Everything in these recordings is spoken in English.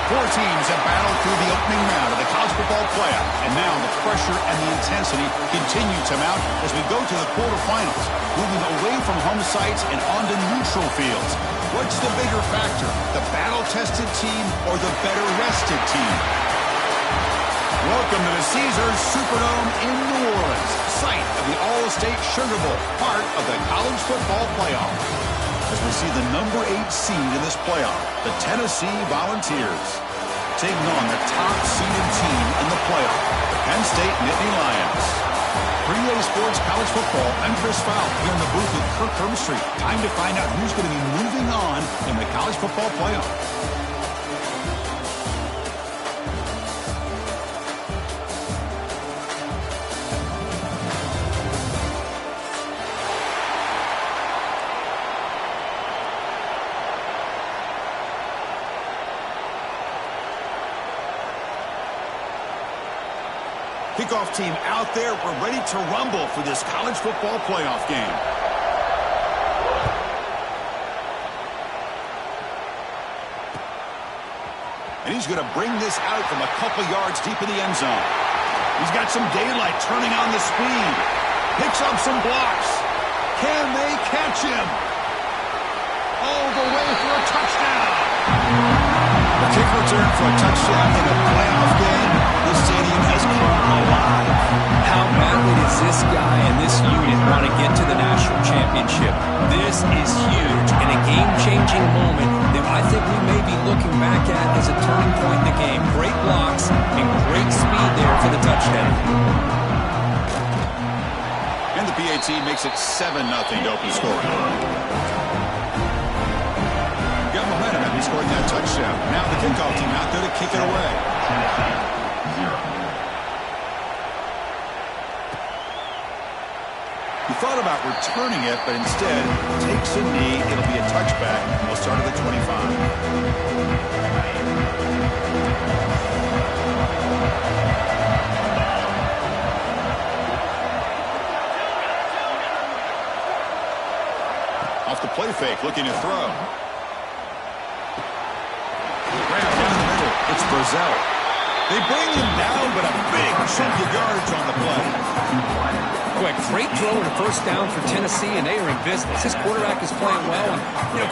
Four teams have battled through the opening round of the college football playoff, and now the pressure and the intensity continue to mount as we go to the quarterfinals, moving away from home sites and onto neutral fields. What's the bigger factor, the battle-tested team or the better-rested team? Welcome to the Caesars Superdome in New Orleans, site of the All-State Sugar Bowl, part of the college football playoff. As we see the number 8 seed in this playoff, the Tennessee Volunteers, taking on the top-seeded team in the playoff, the Penn State Nittany Lions. For EA Sports College Football, I'm Chris Fowl here in the booth with Kirk Herbstreit. Time to find out who's going to be moving on in the college football playoff. Kickoff team out there. We're ready to rumble for this college football playoff game. And he's going to bring this out from a couple yards deep in the end zone. He's got some daylight, turning on the speed. Picks up some blocks. Can they catch him? All the way for a touchdown. A kick return for a touchdown in a playoff game. This stadium has come alive. How badly does this guy and this unit want to get to the national championship? This is huge and a game-changing moment that I think we may be looking back at as a turning point in the game. Great blocks and great speed there for the touchdown. And the PAT makes it 7-0 to open scoring. Got momentum after scoring that touchdown. Now the kickoff team out there to kick it away. He thought about returning it, but instead takes a knee. It'll be a touchback. He'll start at the 25. Off the play fake, looking to throw. Right down the middle, it's Brazell. They bring him down, but a big chunk of yards on the play. Quick, great throw and a first down for Tennessee, and they are in business. His quarterback is playing well, and,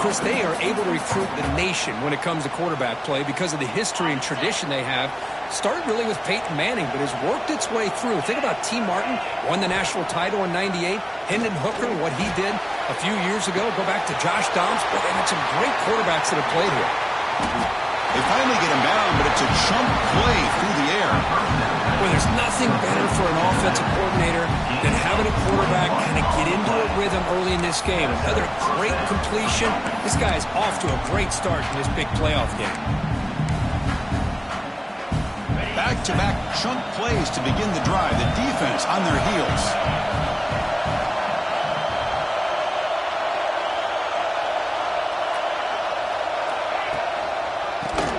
Chris, they are able to recruit the nation when it comes to quarterback play because of the history and tradition they have. Started really with Peyton Manning, but has worked its way through. Think about T. Martin, won the national title in '98. Hendon Hooker, what he did a few years ago. Go back to Josh Dobbs, but they had some great quarterbacks that have played here. They finally get him down, but it's a chunk play through the air. Well, there's nothing better for an offensive coordinator than having a quarterback kind of get into a rhythm early in this game. Another great completion. This guy is off to a great start in this big playoff game. Back-to-back chunk plays to begin the drive. The defense on their heels.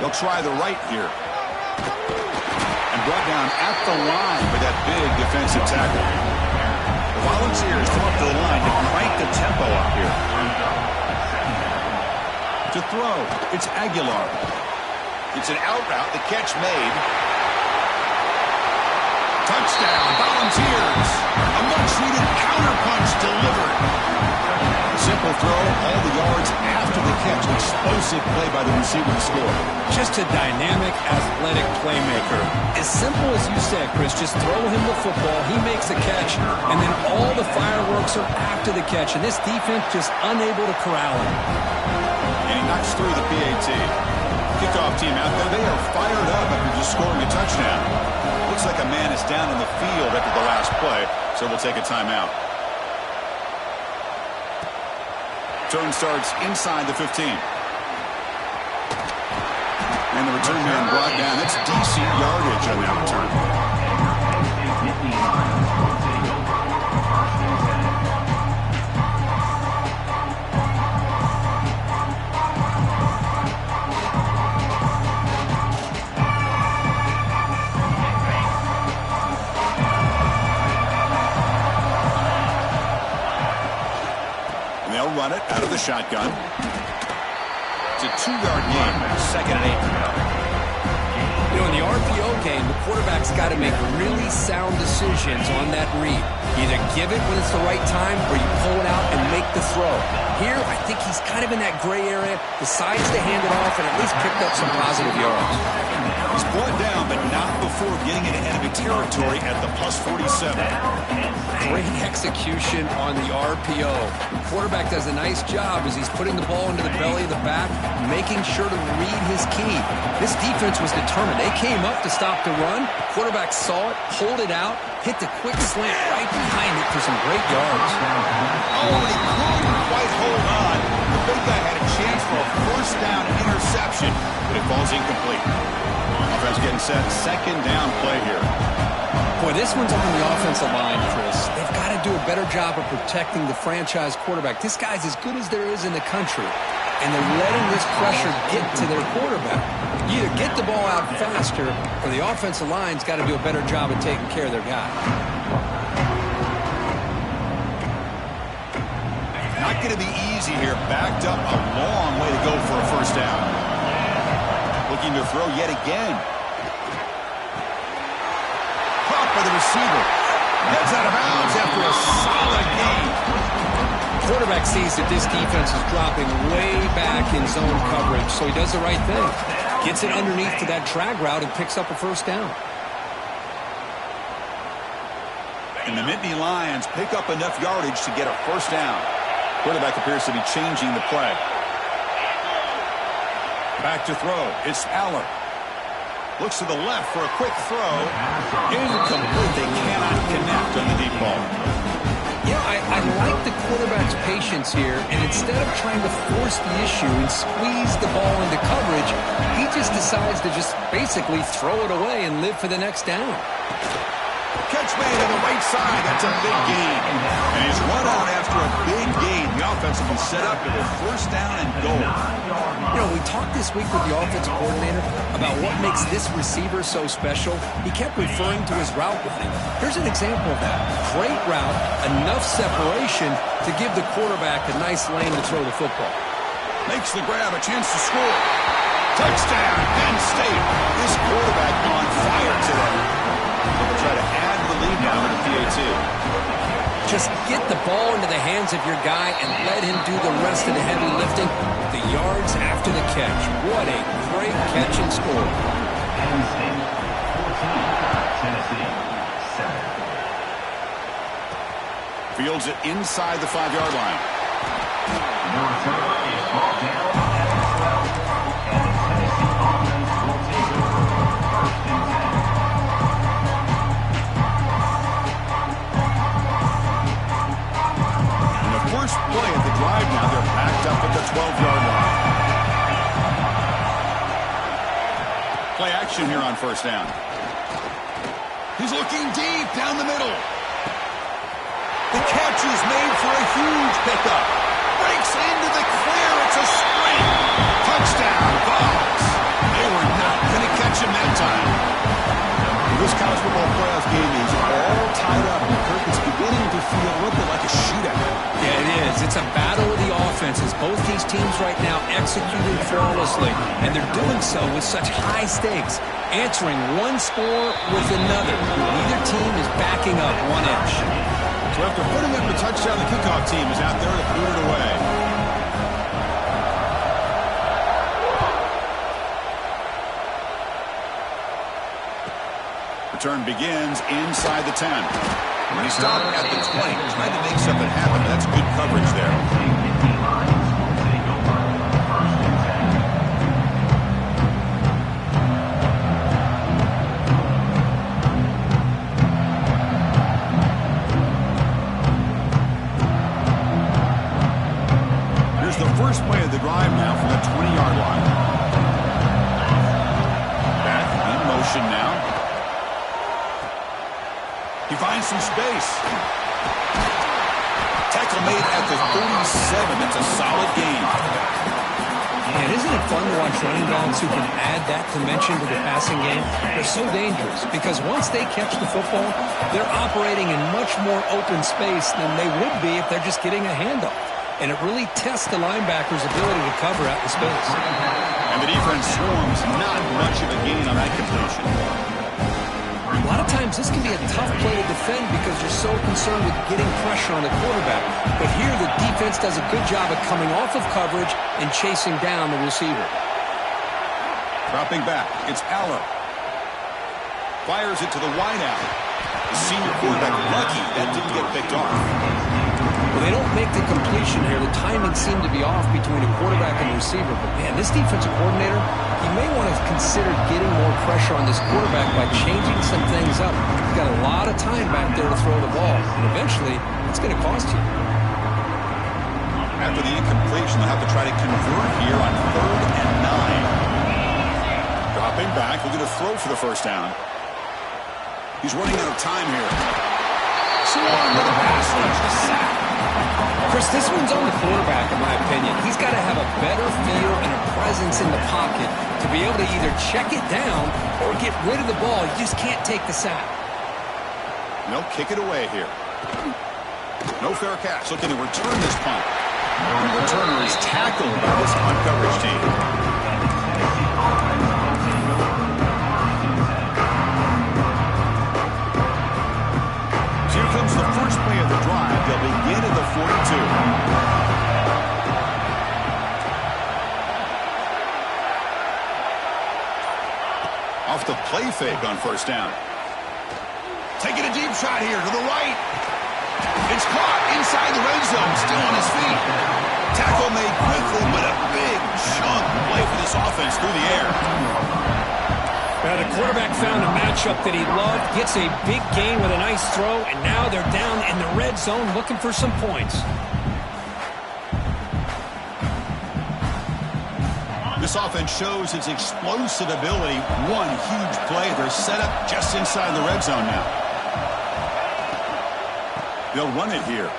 They'll try the right here. And brought down at the line by that big defensive tackle. The Volunteers come up to the line to crank the tempo up here. To throw, it's Aguilar. It's an out route, the catch made. Touchdown, Volunteers. A much-needed counterpunch delivered. Simple throw, all the yards after the catch. Explosive play by the receiver to score. Just a dynamic, athletic playmaker. As simple as you said, Chris, just throw him the football, he makes the catch, and then all the fireworks are after the catch. And this defense just unable to corral him. And he knocks through the PAT. Kickoff team out there, they are fired up after just scoring a touchdown. Looks like a man is down in the field after the last play, so we'll take a timeout. Turn starts inside the 15. And the return man brought down. It's decent yardage on that return. Run it out of the shotgun. It's a 2-yard gain. 2nd and 8. game, the quarterback's got to make really sound decisions on that read. Either give it when it's the right time or you pull it out and make the throw. Here, I think he's kind of in that gray area, decides to hand it off and at least picked up some positive yards. He's brought down, but not before getting into enemy territory at the plus 47. Great execution on the RPO. The quarterback does a nice job as he's putting the ball into the belly of the back, making sure to read his key. This defense was determined. They came up to stop the run. Quarterback saw it, pulled it out, hit the quick slant right behind it for some great yards. Oh, and he couldn't quite hold on. The big guy had a chance for a first down interception, but it falls incomplete. Offense getting set. Second down play here. Boy, this one's on the offensive line, Chris. They've got to do a better job of protecting the franchise quarterback. This guy's as good as there is in the country, and they're letting this pressure get to their quarterback. You either get the ball out faster, or the offensive line's got to do a better job of taking care of their guy. Not going to be easy here. Backed up a long way to go for a first down. Looking to throw yet again. Caught by the receiver. Heads out of bounds after a solid gain. Quarterback sees that this defense is dropping way back in zone coverage, so he does the right thing. Gets it underneath to that drag route and picks up a first down. And the Nittany Lions pick up enough yardage to get a first down. Quarterback appears to be changing the play. Back to throw. It's Aller. Looks to the left for a quick throw. Incomplete. They cannot connect on the deep ball. Yeah, I like the quarterback's patience here, and instead of trying to force the issue and squeeze the ball into coverage, he just decides to just basically throw it away and live for the next down. Catch made on the right side. That's a big gain. And he's run out after a big gain. The offense will be set up with a first down and goal. You know, we talked this week with the offensive coordinator about what makes this receiver so special. He kept referring to his route running. Here's an example of that. Great route, enough separation to give the quarterback a nice lane to throw the football. Makes the grab, a chance to score. Touchdown, Penn State. This quarterback on fire today. They'll try to add the lead now to the PAT. Just get the ball into the hands of your guy and let him do the rest of the heavy lifting. The yards after the catch. What a great catch and score. Fields it inside the 5-yard line. First play of the drive now, they're backed up at the 12-yard line. Play action here on first down. He's looking deep down the middle. The catch is made for a huge pickup. Breaks into the clear. It's a sprint. Touchdown, Vols. They were not going to catch him that time. This college football playoff game is all tied up. Kirk, is beginning to feel a little bit like a shootout. Yeah, it is. It's a battle of the offenses. Both these teams right now executing flawlessly, and they're doing so with such high stakes, answering one score with another. Neither team is backing up one inch. So after putting up the touchdown, the kickoff team is out there to boot it away. Return begins inside the 10. He stopped at the 20, trying to make something happen. That's good coverage there. Here's the first play of the drive now from the 20-yard line. Back in motion now. He finds some space. Tackle made at the 37. That's a solid gain. And isn't it fun to watch running backs who can add that dimension to the passing game? They're so dangerous because once they catch the football, they're operating in much more open space than they would be if they're just getting a handoff. And it really tests the linebacker's ability to cover out the space. And the defense swarms, not much of a gain on that completion. A lot of times this can be a tough play to defend because you're so concerned with getting pressure on the quarterback. But here the defense does a good job of coming off of coverage and chasing down the receiver. Dropping back, it's Aller. Fires it to the wideout. The senior quarterback lucky that didn't get picked off. Well, they don't make the completion here. The timing seemed to be off between a quarterback and a receiver. But, man, this defensive coordinator, he may want to consider getting more pressure on this quarterback by changing some things up. He's got a lot of time back there to throw the ball. And eventually, it's going to cost you. After the incompletion, they'll have to try to convert here on 3rd and 9. Dropping back, looking to throw for the first down. He's running out of time here. Swarm with a pass rush to sack. Chris, this one's on the quarterback, in my opinion. He's got to have a better feel and a presence in the pocket to be able to either check it down or get rid of the ball. You just can't take the sack. No, kick it away here. No fair catch. Looking to return this punt. The returner is tackled by this punt coverage team. Here comes the first play of the drive. They'll begin at the 42. Off the play fake on first down. Taking a deep shot here to the right. It's caught inside the red zone, still on his feet. Tackle made quickly, but a big chunk play for this offense through the air. The quarterback found a matchup that he loved, gets a big gain with a nice throw, and now they're down in the red zone looking for some points. This offense shows its explosive ability. One huge play. They're set up just inside the red zone now. They'll run it here.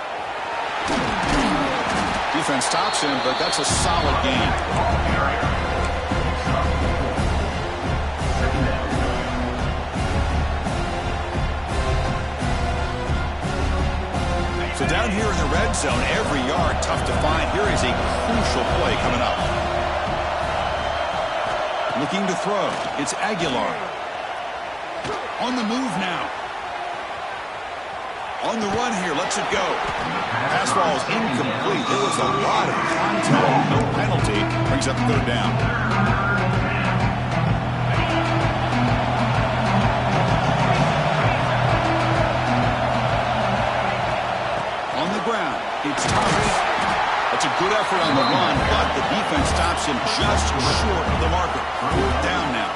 Defense stops him, but that's a solid gain. So down here in the red zone, every yard tough to find. Here is a crucial play coming up. Looking to throw. It's Aguilar. On the move now. On the run here. Lets it go. Pass ball is incomplete. There was a lot of contact. No penalty. Brings up 3rd down. It's Thomas. That's a good effort on the run, but the defense stops him just short of the marker. 4th down now.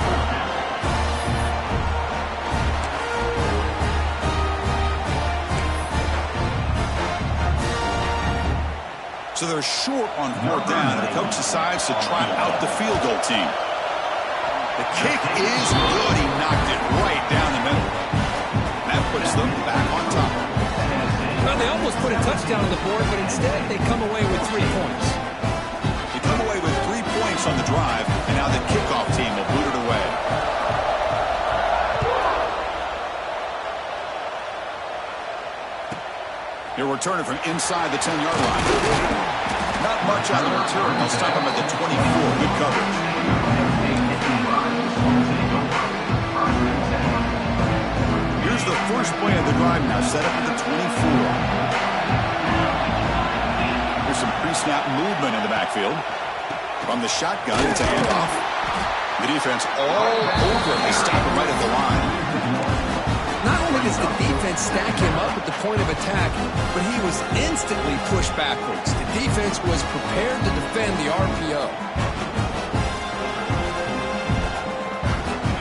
So they're short on 4th down, and the coach decides to trot out the field goal team. The kick is good. He knocked it right down the middle. That puts them back on top. Well, they almost put a touchdown on the board, but instead they come away with 3 points. They come away with 3 points on the drive, and now the kickoff team will boot it away. They're returning from inside the 10-yard line. Not much on the return. They'll stop him at the 24. Good coverage. Here's the first play of the drive now, set up at the 24. There's some pre-snap movement in the backfield. From the shotgun, it's a handoff. The defense all over him. They stop him right at the line. Not only does the defense stack him up at the point of attack, but he was instantly pushed backwards. The defense was prepared to defend the RPO.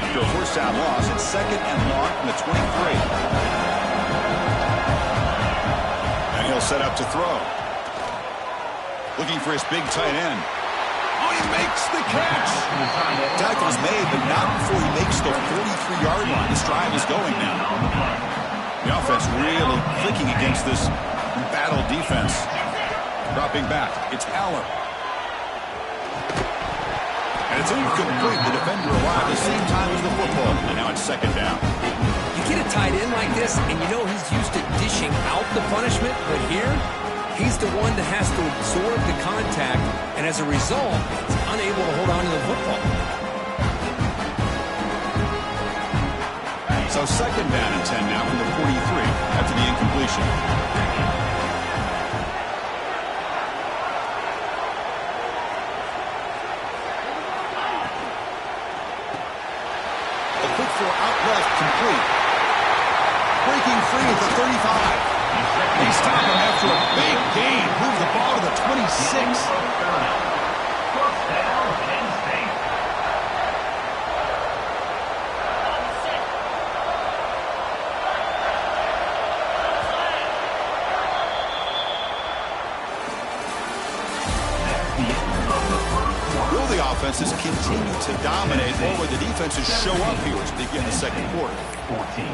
After a first down loss, it's 2nd and long from the 23. And he'll set up to throw. Looking for his big tight end. Oh, he makes the catch. Tackle's made, but not before he makes the 43-yard line. This drive is going now. The offense really clicking against this battle defense. Dropping back, it's Aller. And it's incomplete. The defender arrived at the same time as the football. And now it's 2nd down. You get a tight end like this, and you know he's used to dishing out the punishment, but here, he's the one that has to absorb the contact, and as a result, he's unable to hold on to the football. So So second down and 10 now from the 43 after the incompletion. A quick throw out left, complete. Breaking free at the 35. They stop him after a big gain. Moves the ball to the 26. Will the offenses continue to dominate, or will the defenses show up here as we begin the second quarter? 14.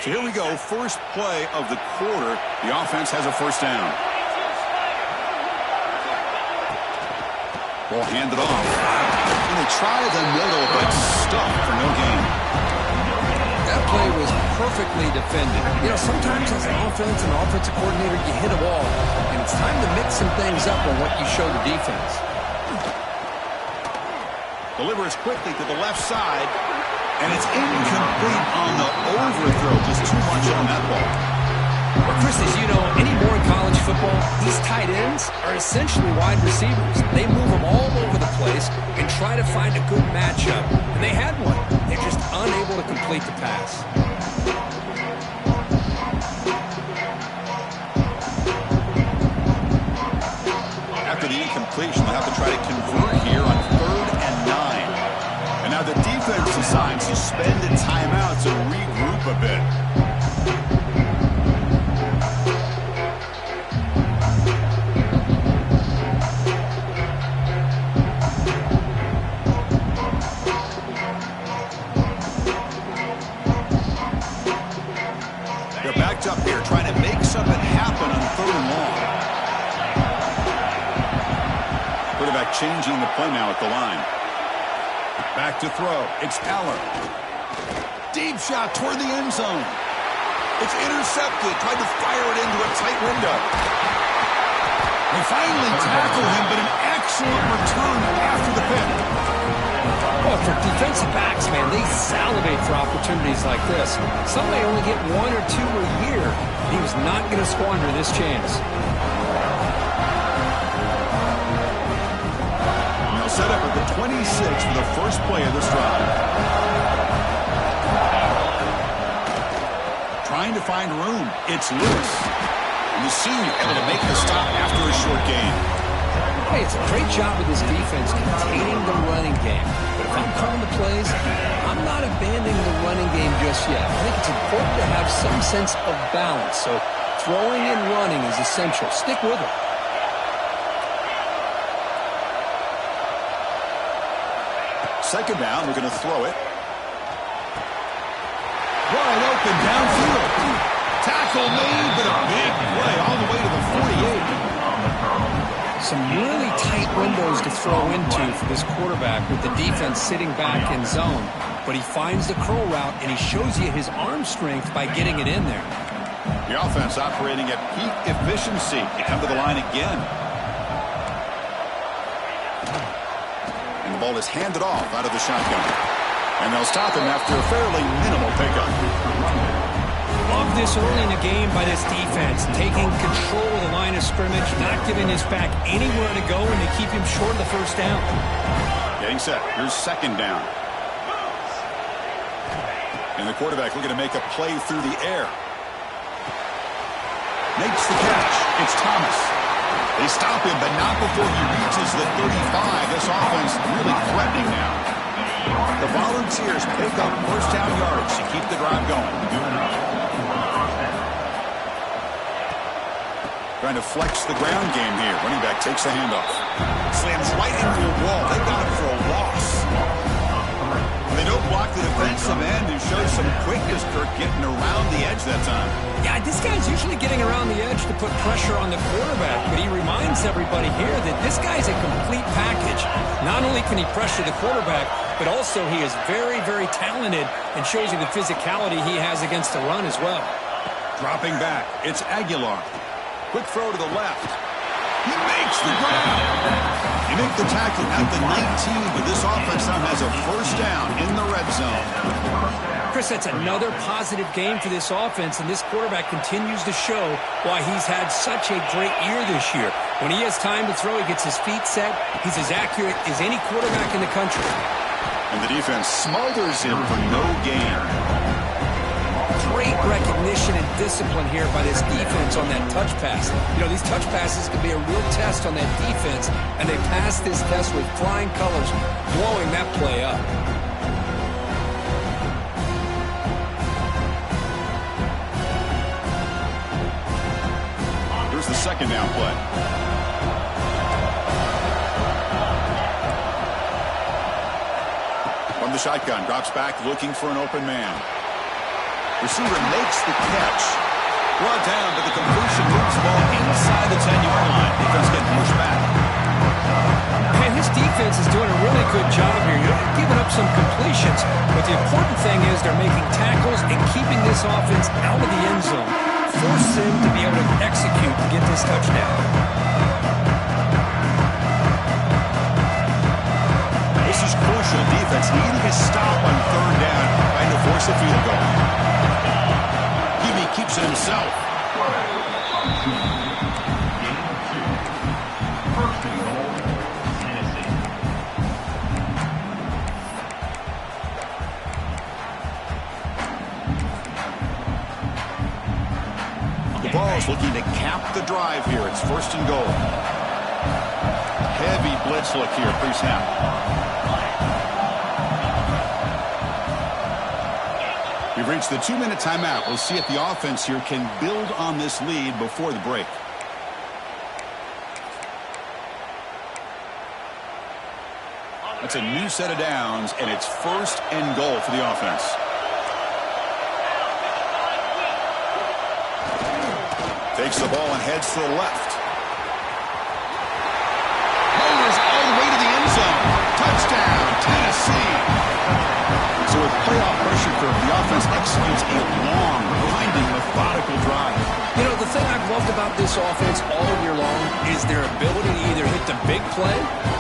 So here we go, first play of the quarter. The offense has a first down. Ball handed off. And they try the middle, but stuffed for no gain. That play was perfectly defended. You know, sometimes as an offensive coordinator, you hit a wall, and it's time to mix some things up on what you show the defense. Delivers quickly to the left side. And it's incomplete on the overthrow. Just too much on that ball. Well, Chris, as you know, anymore in college football, these tight ends are essentially wide receivers. They move them all over the place and try to find a good matchup. And they had one. They're just unable to complete the pass. After the incompletion, they'll have to try to convert here on 3rd and 9. And now the defense decides to spend a timeout to regroup a bit. They're backed up here trying to make something happen on 3rd and long. Quarterback changing the play now at the line. Back to throw. It's Aller. Deep shot toward the end zone. It's intercepted. Tried to fire it into a tight window. They finally tackle him, but an excellent return after the pick. Well, for defensive backs, man, they salivate for opportunities like this. Some may only get 1 or 2 a year. He was not going to squander this chance. Set up at the 26 for the first play of this drive. Trying to find room. It's Lewis. And the senior able to make the stop after a short gain. Hey, it's a great job with this defense containing the running game. But if I'm calling the plays, I'm not abandoning the running game just yet. I think it's important to have some sense of balance. So throwing and running is essential. Stick with it. Second down, we're going to throw it. Wide open downfield. Tackle made, but a big play all the way to the 48. Some really tight windows to throw into for this quarterback with the defense sitting back in zone. But he finds the curl route, and he shows you his arm strength by getting it in there. The offense operating at peak efficiency. They come to the line again. The ball is handed off out of the shotgun. And they'll stop him after a fairly minimal pickup. Love this early in the game by this defense. Taking control of the line of scrimmage, not giving his back anywhere to go, and they keep him short of the first down. Getting set. Here's second down. And the quarterback looking to make a play through the air. Makes the catch. It's Thomas. They stop him, but not before he reaches the 35. This offense really threatening now. The Volunteers pick up first down yards to keep the drive going. Trying to flex the ground game here. Running back takes the handoff. Slams right into a wall. They got him for a loss. They don't block the defensive end, who shows some quickness, Kirk, getting around the edge that time. Yeah, this guy's usually getting around the edge to put pressure on the quarterback, but he reminds everybody here that this guy's a complete package. Not only can he pressure the quarterback, but also he is very, very talented and shows you the physicality he has against the run as well. Dropping back, it's Aguilar. Quick throw to the left. He makes the grab. You make the tackle at the 19, but this offense now has a first down in the red zone. Chris, that's another positive game for this offense, and this quarterback continues to show why he's had such a great year this year. When he has time to throw, he gets his feet set. He's as accurate as any quarterback in the country. And the defense smothers him for no gain. Great recognition and discipline here by this defense on that touch pass. You know, these touch passes can be a real test on that defense, and they passed this test with flying colors, blowing that play up. Here's the second down play. From the shotgun, drops back looking for an open man. Receiver makes the catch. Brought down, but the completion moves the ball inside the 10-yard line. Defense getting pushed back. Man, this defense is doing a really good job here. You're not giving up some completions, but the important thing is they're making tackles and keeping this offense out of the end zone. Force them to be able to execute to get this touchdown. This is crucial. Defense needing a stop on third down, trying to force a field goal. Keeps it himself. The Vols looking to cap the drive here. It's first and goal. Heavy blitz look here pre-snap. We've reached the 2-minute timeout. We'll see if the offense here can build on this lead before the break. That's a new set of downs, and it's first and goal for the offense. Takes the ball and heads to the left. Motors all the way to the end zone. Touchdown, Tennessee. So with playoff pressure curve, the offense executes a long, grinding, methodical drive. You know, the thing I've loved about this offense all year long is their ability to either hit the big play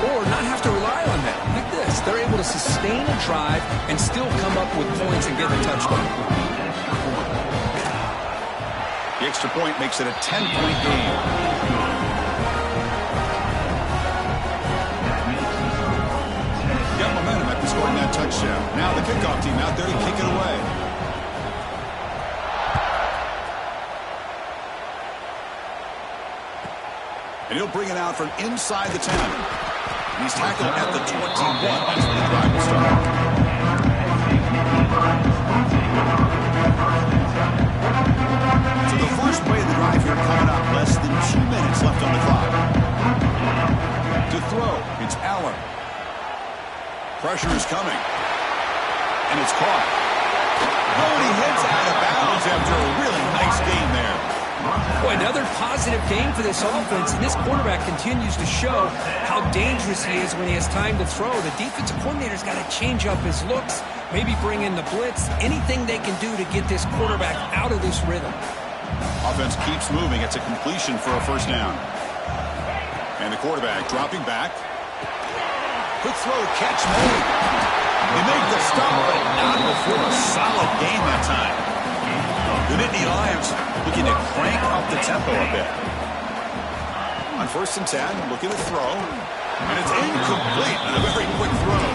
or not have to rely on that. Look at this. They're able to sustain a drive and still come up with points and get the touchdown. The extra point makes it a 10-point game. Scoring that touchdown. Now the kickoff team out there to kick it away. And he'll bring it out from inside the 10. And he's tackled at the 21. That's where the drive will start. So the first play of the drive here coming up. Less than 2 minutes left on the clock. To throw, it's Allen. Pressure is coming. And it's caught. Oh, and he hits out of bounds after a really nice game there. Boy, another positive game for this offense, and this quarterback continues to show how dangerous he is when he has time to throw. The defensive coordinator's got to change up his looks, maybe bring in the blitz, anything they can do to get this quarterback out of this rhythm. Offense keeps moving. It's a completion for a first down. And the quarterback dropping back. Quick throw, catch made. They make the stop, but not before a solid game that time. The Nittany Lions looking to crank up the tempo a bit. On first and 10, looking to throw. And it's incomplete. A very quick throw.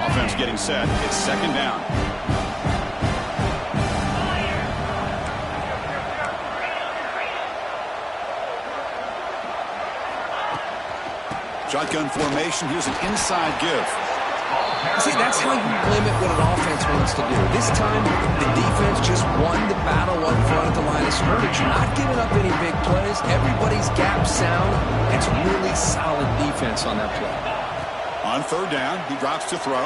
Offense getting set. It's second down. Shotgun formation. Here's an inside give. See, that's how you limit what an offense wants to do. This time, the defense just won the battle up front at the line of scrimmage. You're not giving up any big plays. Everybody's gap sound. It's really solid defense on that play. On third down, he drops to throw.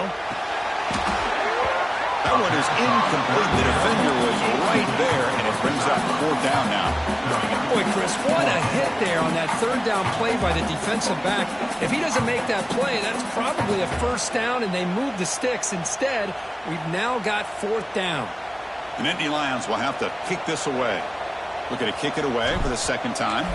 That one is incomplete. The defender was right there, and it brings up 4th down now. Boy, Chris, what a hit there on that 3rd down play by the defensive back. If he doesn't make that play, that's probably a 1st down, and they move the sticks. Instead, we've now got 4th down. The Nittany Lions will have to kick this away. Looking to kick it away for the 2nd time.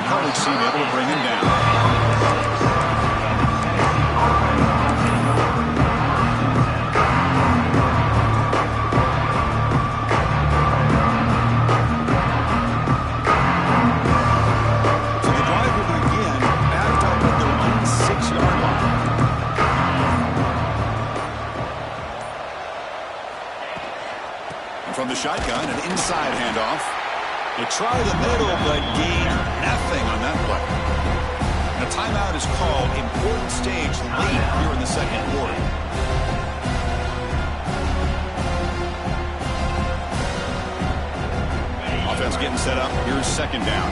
College team able to bring him down. So the drive will begin backed up at their own 6-yard line. And from the shotgun, an inside handoff. They try the middle, but gain nothing on that play. And a timeout is called. Important stage late here in the 2nd quarter. Offense getting set up. Here's 2nd down.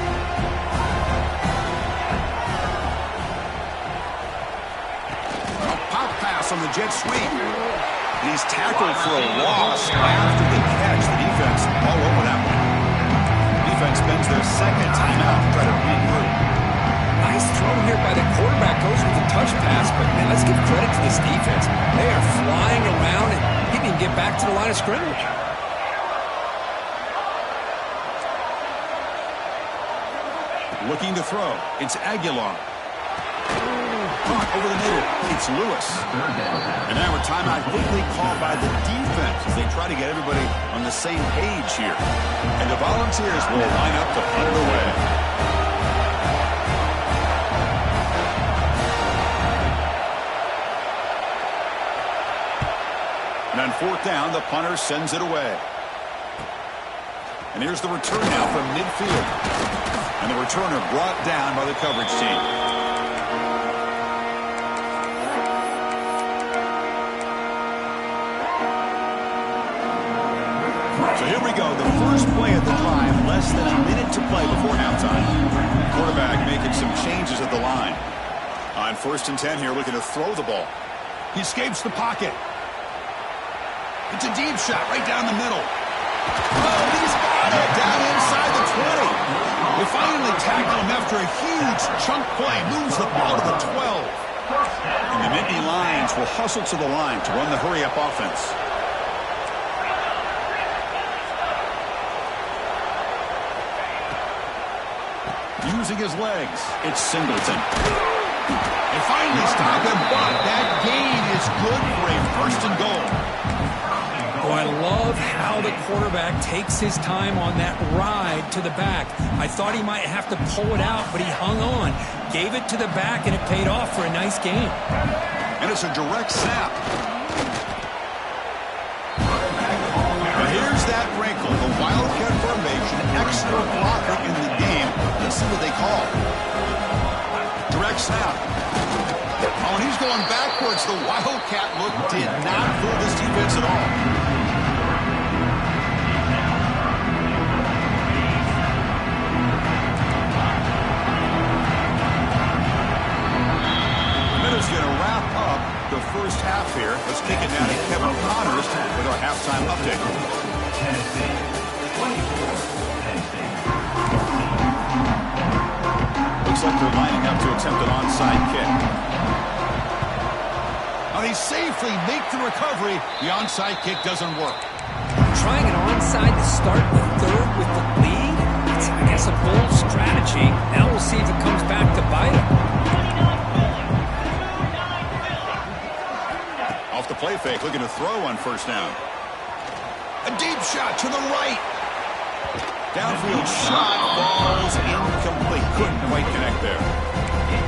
A pop pass on the jet sweep. He's tackled for a loss after the catch. The defense all over that one. Defense spends their 2nd timeout to try to regroup. Nice throw here by the quarterback. Goes with a touch pass, but man, let's give credit to this defense. They are flying around, and he didn't get back to the line of scrimmage. Looking to throw. It's Aguilar. Caught over the middle. It's Lewis. And now a timeout quickly called by the defense as they try to get everybody on the same page here. And the Volunteers will line up to punt it away. And on 4th down, the punter sends it away. And here's the return now from midfield. And the returner brought down by the coverage team. So here we go, the first play of the drive, less than a minute to play before halftime. Quarterback making some changes at the line. On 1st and 10 here, looking to throw the ball. He escapes the pocket. It's a deep shot right down the middle. Oh, he's got it down inside the 20. They finally tackle him after a huge chunk play. Moves the ball to the 12. And the Nittany Lions will hustle to the line to run the hurry-up offense. Using his legs, it's Singleton. They finally stop him, but that gain is good for a 1st and goal. Oh, I love how the quarterback takes his time on that ride to the back. I thought he might have to pull it out, but he hung on. Gave it to the back, and it paid off for a nice gain. And it's a direct snap. Now here's that wrinkle, the Wildcat formation, extra blocker in the game. Let's see what they call. Direct snap. Oh, and he's going backwards. The Wildcat look did not fool this defense at all. Minutes going to wrap up the first half here. Let's kick it down to Kevin Connors with our halftime update. Looks like they're lining up to attempt an onside kick. Now they safely make the recovery. The onside kick doesn't work. Trying an onside to start the 3rd with the lead? It's, I guess, a bold strategy. Now we'll see if it comes back to bite him. Off the play fake, looking to throw on 1st down. A deep shot to the right. Downfield shot falls incomplete. Couldn't quite connect there.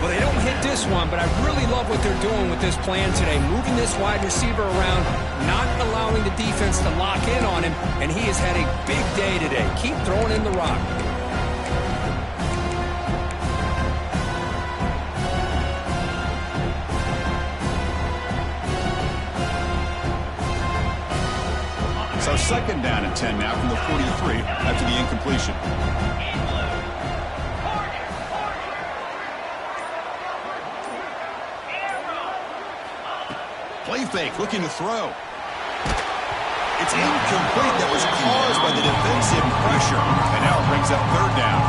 Well, they don't hit this one, but I really love what they're doing with this plan today. Moving this wide receiver around, not allowing the defense to lock in on him, and he has had a big day today. Keep throwing in the rock. So 2nd down and 10 now from the 43 after the incompletion. Play fake, looking to throw. It's incomplete. That was caused by the defensive pressure. And now it brings up third down.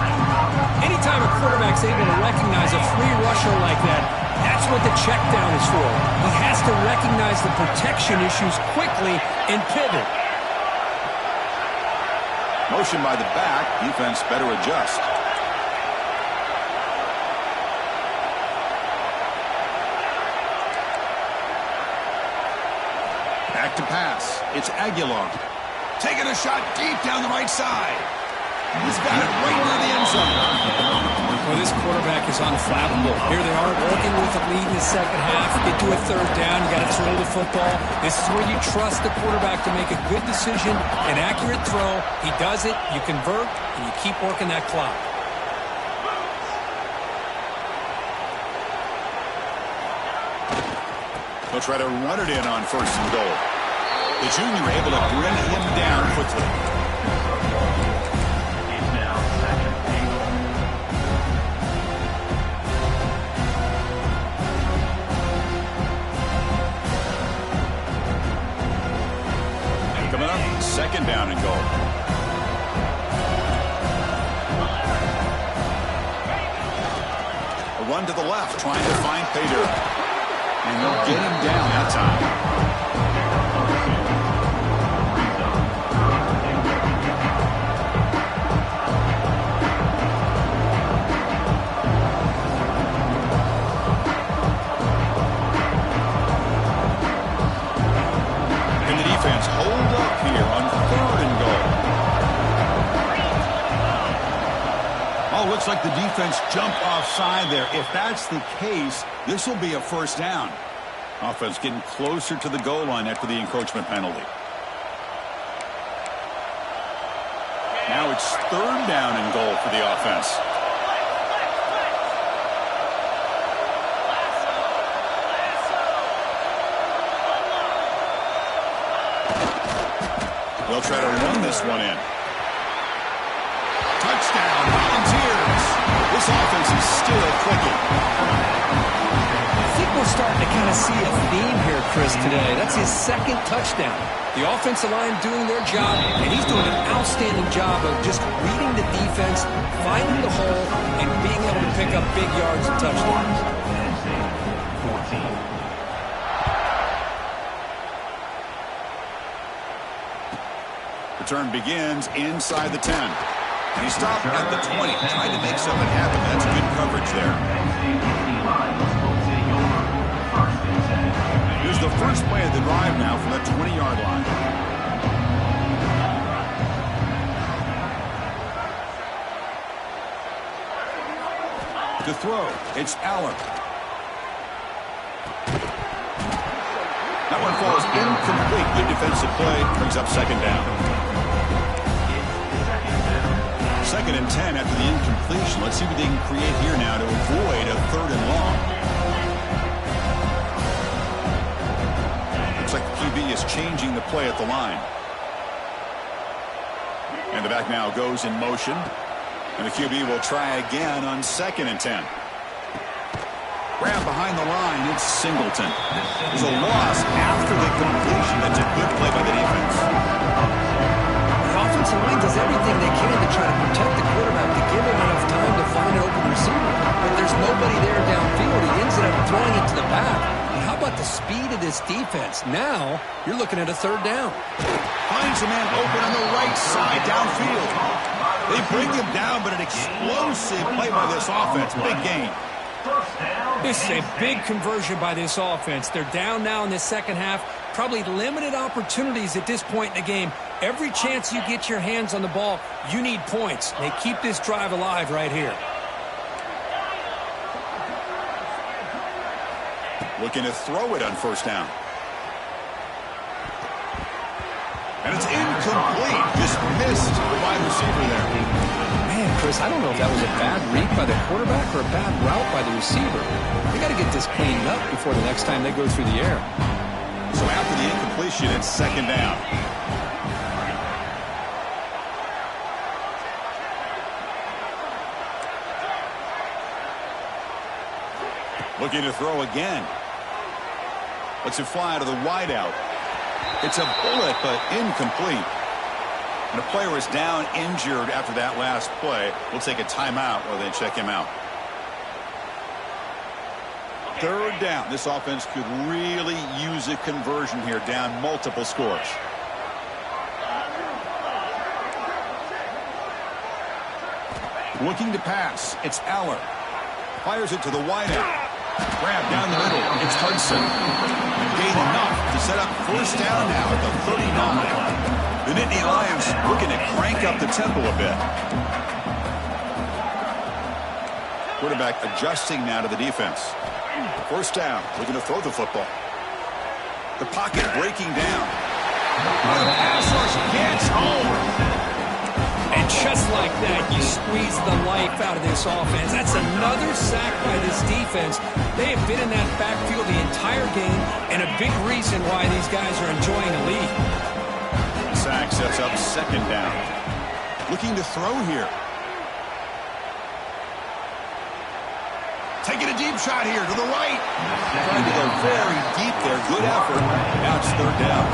Anytime a quarterback's able to recognize a free rusher like that, that's what the check down is for. He has to recognize the protection issues quickly and pivot. Motion by the back. Defense better adjust. Back to pass. It's Aguilar. Taking a shot deep down the right side. He's got it right near the end zone. Well, this quarterback is unflappable. Here they are working with a lead in the second half. Get to a third down. You got to throw the football. This is where you trust the quarterback to make a good decision, an accurate throw. He does it. You convert, and you keep working that clock. They'll try to run it in on first and goal. The junior able to bring him down quickly. Coming up, second down and goal. A run to the left, trying to find Pater. And they'll get him down that time. And the defense hold up here on third and goal. Oh, looks like the defense jumped offside there. If that's the case, this will be a first down. Offense getting closer to the goal line after the encroachment penalty. Now it's third down and goal for the offense. They'll try to run this one in. Touchdown, Volunteers. This offense is still clicking. I think we're starting to kind of see a theme here, Chris, today. That's his second touchdown. The offensive line doing their job, and he's doing an outstanding job of just reading the defense, finding the hole, and being able to pick up big yards and touchdowns. Return begins inside the 10. And he stopped at the 20, trying to make something happen. That's good coverage there. Here's the first play of the drive now from the 20-yard line. To throw, it's Allen. That one falls incomplete. Good defensive play. Brings up second down. Second and 10 after the incompletion. Let's see what they can create here now to avoid a third and long. Looks like the QB is changing the play at the line. And the back now goes in motion. And the QB will try again on second and 10. Grab behind the line. It's Singleton. There's a loss after the completion. That's a good play by the defense. The offensive line does everything they can to try to protect the quarterback, to give him enough time to find an open receiver. But there's nobody there downfield. He ends up throwing it to the back. And how about the speed of this defense? Now you're looking at a third down. Finds a man open on the right side downfield. They bring him down, but an explosive play by this offense. Big gain. This is a big conversion by this offense. They're down now in the second half. Probably limited opportunities at this point in the game. Every chance you get your hands on the ball, you need points. They keep this drive alive right here. Looking to throw it on first down. And it's incomplete. Just missed the wide receiver there. Man, Chris, I don't know if that was a bad read by the quarterback or a bad route by the receiver. They got to get this cleaned up before the next time they go through the air. So after the incompletion, it's second down. Looking to throw again. Lets it fly to the wideout. It's a bullet, but incomplete. And a player is down injured after that last play. We'll take a timeout while they check him out. Third down. This offense could really use a conversion here, down multiple scores. Looking to pass. It's Aller. Fires it to the wideout. Grab down the middle. It's Hudson. Gain enough to set up first down now at the 39. The Nittany Lions looking to crank up the tempo a bit. Quarterback adjusting now to the defense. First down, looking to throw the football. The pocket breaking down. The pass rush gets home. And just like that, you squeeze the life out of this offense. That's another sack by this defense. They have been in that backfield the entire game, and a big reason why these guys are enjoying a lead. Sack sets up second down. Looking to throw here. Taking a deep shot here to the right. Trying to go very deep there. Good effort. Now it's third down.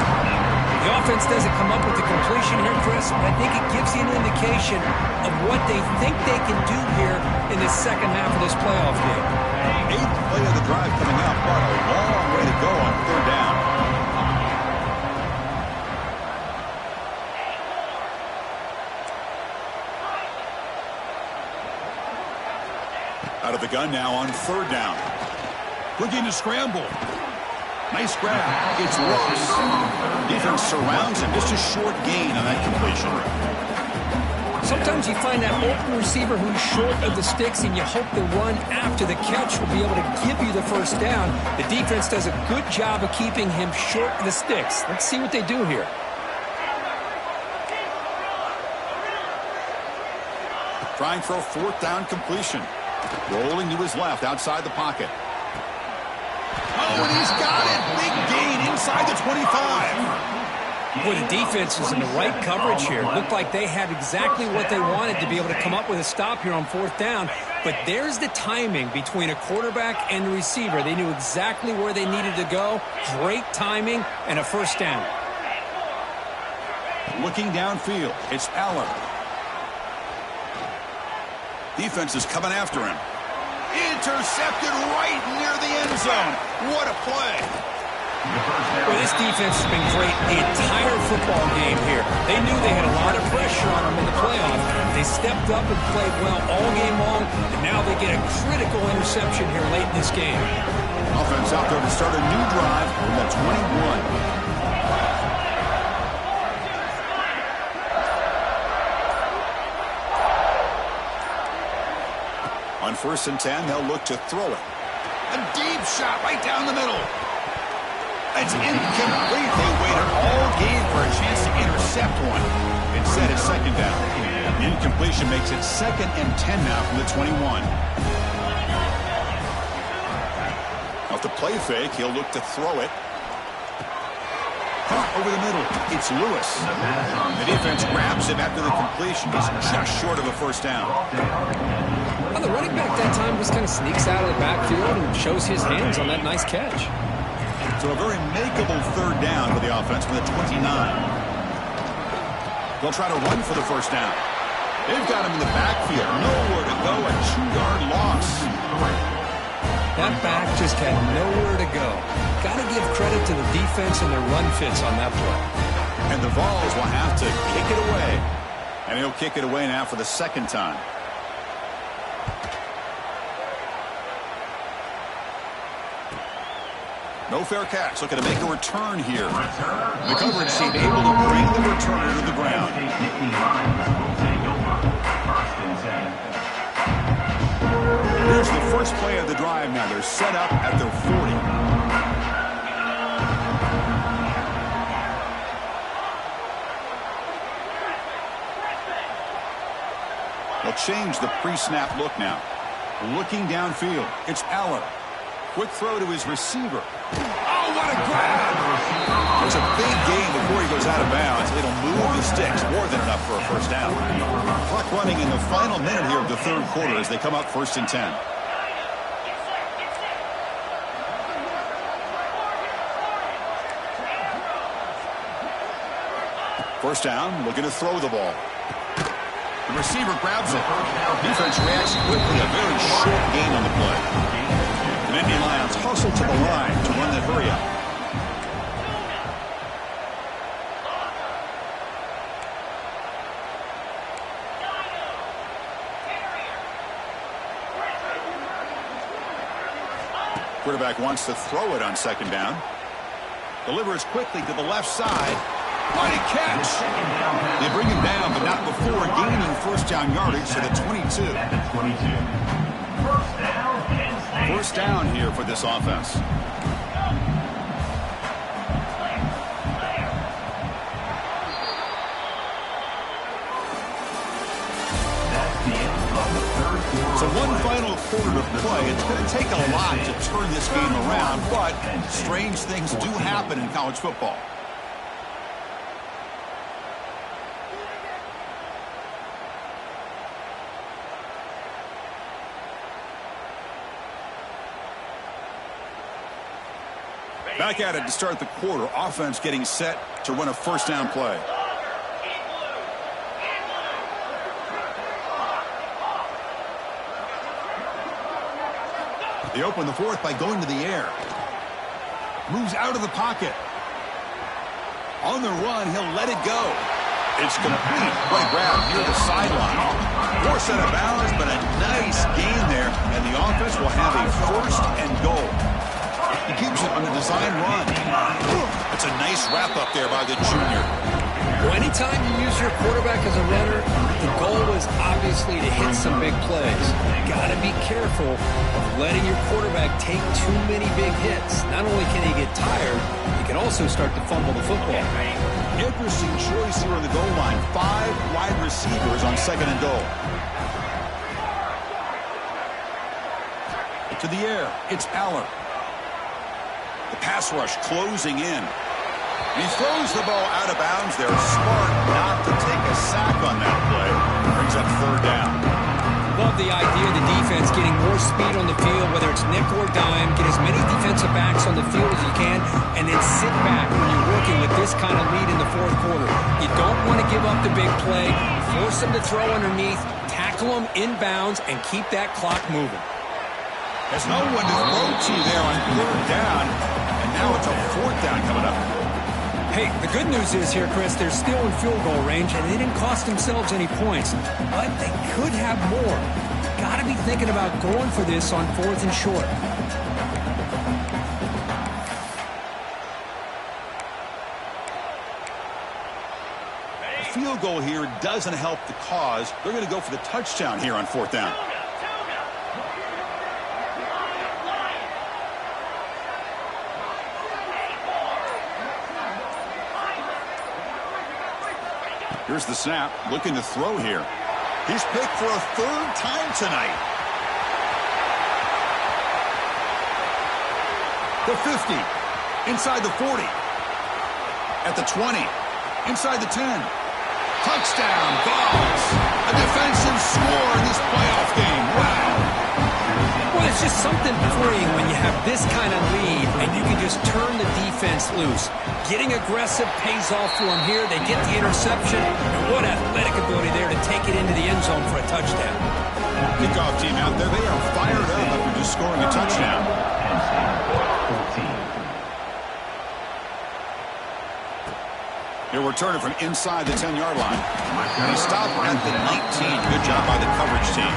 The offense doesn't come up with the completion here, Chris, but I think it gives you an indication of what they think they can do here in the second half of this playoff game. Eighth play of the drive coming up, but a long way to go on third down. Out of the gun now on third down. Looking to scramble. Nice grab. It's Ross. Defense surrounds him. Just a short gain on that completion. Sometimes you find that open receiver who's short of the sticks, and you hope the run after the catch will be able to give you the first down. The defense does a good job of keeping him short of the sticks. Let's see what they do here. Trying for a fourth down completion. Rolling to his left outside the pocket. Oh, and he's got it. Big gain inside the 25. Boy, the defense was in the right coverage here. Looked like they had exactly what they wanted to be able to come up with a stop here on fourth down. But there's the timing between a quarterback and the receiver. They knew exactly where they needed to go. Great timing and a first down. Looking downfield, it's Aller. Defense is coming after him. Intercepted right near the end zone. What a play. Well, this defense has been great the entire football game here. They knew they had a lot of pressure on them in the playoffs. They stepped up and played well all game long, and now they get a critical interception here late in this game. Offense out there to start a new drive from the 21. On first and 10, they'll look to throw it. A deep shot right down the middle. It's incomplete. They waited all game for a chance to intercept one. Instead, it's second down. The incompletion makes it 2nd and 10 now from the 21. Off the play fake, he'll look to throw it. Caught over the middle. It's Lewis. The defense grabs him after the completion. He's just short of a first down. Well, the running back that time just kind of sneaks out of the backfield and shows his hands on that nice catch. So a very makeable third down for the offense from the 29. They'll try to run for the first down. They've got him in the backfield. Nowhere to go. A 2-yard loss. That back just had nowhere to go. Got to give credit to the defense and their run fits on that play. And the Vols will have to kick it away. And he'll kick it away now for the second time. No fair catch. Looking to make a return here. The coverage team able to bring the returner to the ground. Here's the first play of the drive now. They're set up at their 40. They'll change the pre-snap look now. Looking downfield. It's Aller. Quick throw to his receiver. Oh, what a grab! It's a big gain before he goes out of bounds. It'll move the sticks. More than enough for a first down. Clock running in the final minute here of the third quarter as they come up 1st and 10. First down, looking to throw the ball. The receiver grabs it. Defense reacts quickly. A very short gain on the play. The Nittany Lions hustle to the line to run the hurry-up. Quarterback wants to throw it on second down. Delivers quickly to the left side. What a catch! They bring him down, but not before gaining first down yardage to the 22. First down here for this offense. So one final quarter to play. It's going to take a lot to turn this game around, but strange things do happen in college football. Back at it to start the quarter. Offense getting set to run a first down play. They open the fourth by going to the air. Moves out of the pocket. On the run, he'll let it go. It's complete. What a grab near the sideline. Forced out of bounds, but a nice gain there, and the offense will have a first and goal. He keeps it on the design run. It's a nice wrap up there by the junior. Well, anytime you use your quarterback as a runner, the goal is obviously to hit some big plays. Got to be careful of letting your quarterback take too many big hits. Not only can he get tired, he can also start to fumble the football. Interesting choice here on the goal line. 5 wide receivers on second and goal. To the air, it's Aller. The pass rush closing in. He throws the ball out of bounds there. Smart not to take a sack on that play. Brings up third down. Love the idea of the defense getting more speed on the field, whether it's nickel or dime. Get as many defensive backs on the field as you can, and then sit back when you're working with this kind of lead in the fourth quarter. You don't want to give up the big play. Force them to throw underneath, tackle them inbounds, and keep that clock moving. There's no one to throw to there on third down, and now it's a fourth down coming up. Hey, the good news is here, Chris, they're still in field goal range, and they didn't cost themselves any points. But they could have more. Got to be thinking about going for this on fourth and short. A field goal here doesn't help the cause. They're going to go for the touchdown here on fourth down. Here's the snap, looking to throw here. He's picked for a third time tonight. The 50, inside the 40, at the 20, inside the 10. Touchdown, Vols. A defensive score in this playoff game. Wow. Well, it's just something freeing when you have this kind of lead and you can just turn the defense loose. Getting aggressive pays off for them here. They get the interception. And what athletic ability there to take it into the end zone for a touchdown. Kickoff team out there. They are fired up after just scoring a touchdown. He'll return it from inside the 10-yard line. He stopped at the 19. Good job by the coverage team.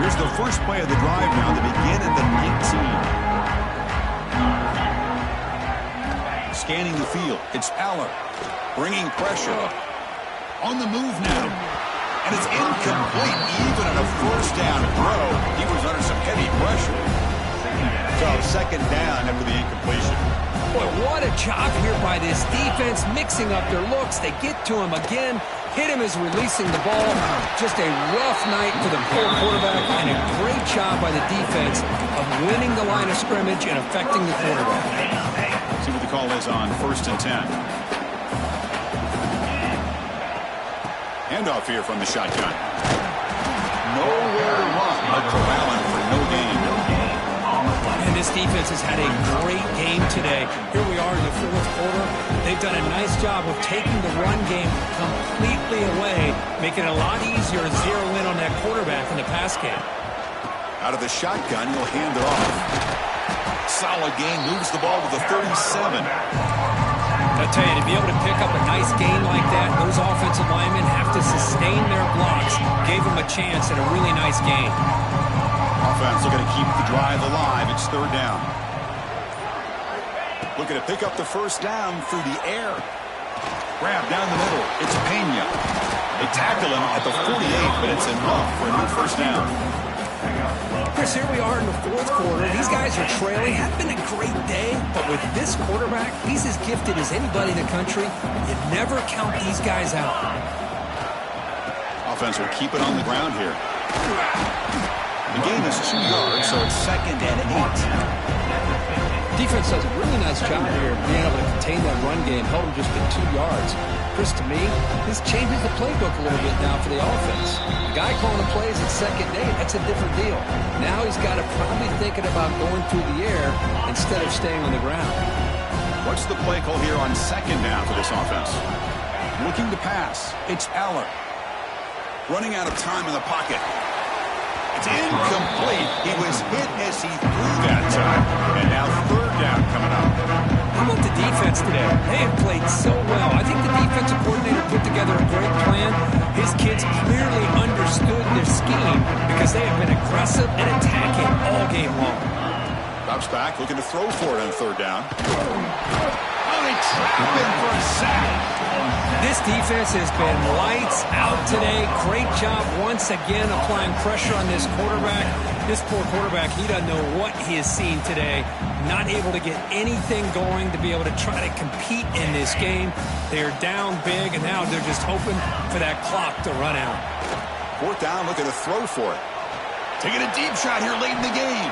Here's the first play of the drive now. They begin at the 19. Scanning the field. It's Aller. Bringing pressure. On the move now. And it's incomplete. Even on a first down throw, he was under some heavy pressure. So second down after the incompletion. Boy, what a job here by this defense, mixing up their looks. They get to him again. Hit him as releasing the ball. Just a rough night for the poor quarterback, and a great job by the defense of winning the line of scrimmage and affecting the quarterback. See what the call is on 1st and 10. Handoff here from the shotgun. Nowhere to run, but corralling for no gain. And this defense has had a great game today. Here we are in the fourth quarter. They've done a nice job of taking the run game completely away, making it a lot easier to zero in on that quarterback in the pass game. Out of the shotgun, he'll hand it off. Solid gain, moves the ball to the 37. I'll tell you, to be able to pick up a nice gain like that, those offensive linemen have to sustain their blocks. Gave them a chance at a really nice gain. Offense looking to keep the drive alive. It's third down. Looking to pick up the first down through the air. Grab down the middle. It's Pena. They tackle him at the 48, but it's enough for a new first down. Chris, here we are in the fourth quarter. These guys are trailing. Had been a great day, but with this quarterback, he's as gifted as anybody in the country. You never count these guys out. Offense will keep it on the ground here. The gain is 2 yards, so it's 2nd and 8. Defense does a really nice job here being able to contain that run game, held him just at 2 yards. Chris, to me, this changes the playbook a little bit now for the offense. The guy calling the plays at 2nd and 8, that's a different deal. Now he's got to probably thinking about going through the air instead of staying on the ground. What's the play call here on 2nd down for this offense? Looking to pass. It's Eller. Running out of time in the pocket. It's incomplete. He was hit as he threw that time. And now third down coming up. How about the defense today? They have played so well. I think the defensive coordinator put together a great plan. His kids clearly understood their scheme because they have been aggressive and attacking all game long. Drops back, looking to throw for it on third down. Oh, they trap him for a sack. This defense has been lights out today. Great job once again applying pressure on this quarterback. This poor quarterback, he doesn't know what he has seen today. Not able to get anything going to be able to try to compete in this game. They're down big, and now they're just hoping for that clock to run out. Fourth down, looking to throw for it. Taking a deep shot here late in the game.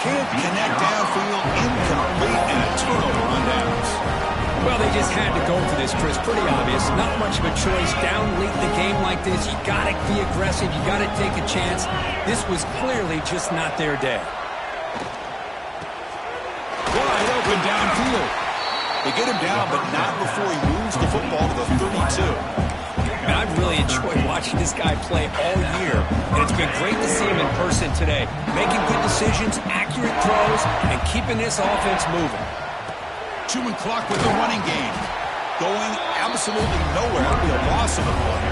Can't connect downfield, incomplete, and a turnover on downs. Well, they just had to go for this, Chris. Pretty obvious. Not much of a choice. Down late in the game like this, you got to be aggressive. You got to take a chance. This was clearly just not their day. Wide open downfield. They get him down, but not before he moves the football to the 32. And I've really enjoyed watching this guy play all year, and it's been great to see him in person today. Making good decisions, accurate throws, and keeping this offense moving. Chewing clock with the running game. Going absolutely nowhere. It'll be a loss of the play.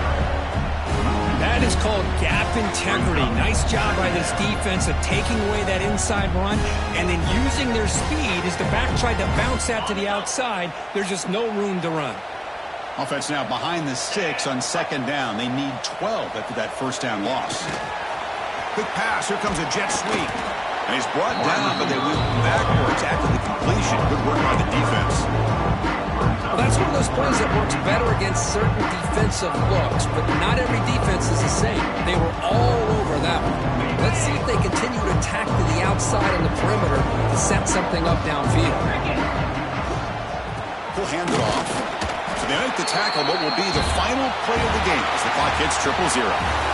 That is called gap integrity. Nice job by this defense of taking away that inside run and then using their speed as the back tried to bounce that to the outside. There's just no room to run. Offense now behind the 6 on 2nd down. They need 12 after that first down loss. Quick pass. Here comes a jet sweep. And he's brought down, but they went backwards after the completion. Good work by the defense. Well, that's one of those plays that works better against certain defensive looks, but not every defense is the same. They were all over that one. Let's see if they continue to attack to the outside on the perimeter to set something up downfield. He'll hand it off. So they make the tackle what will be the final play of the game as the clock hits 0-0.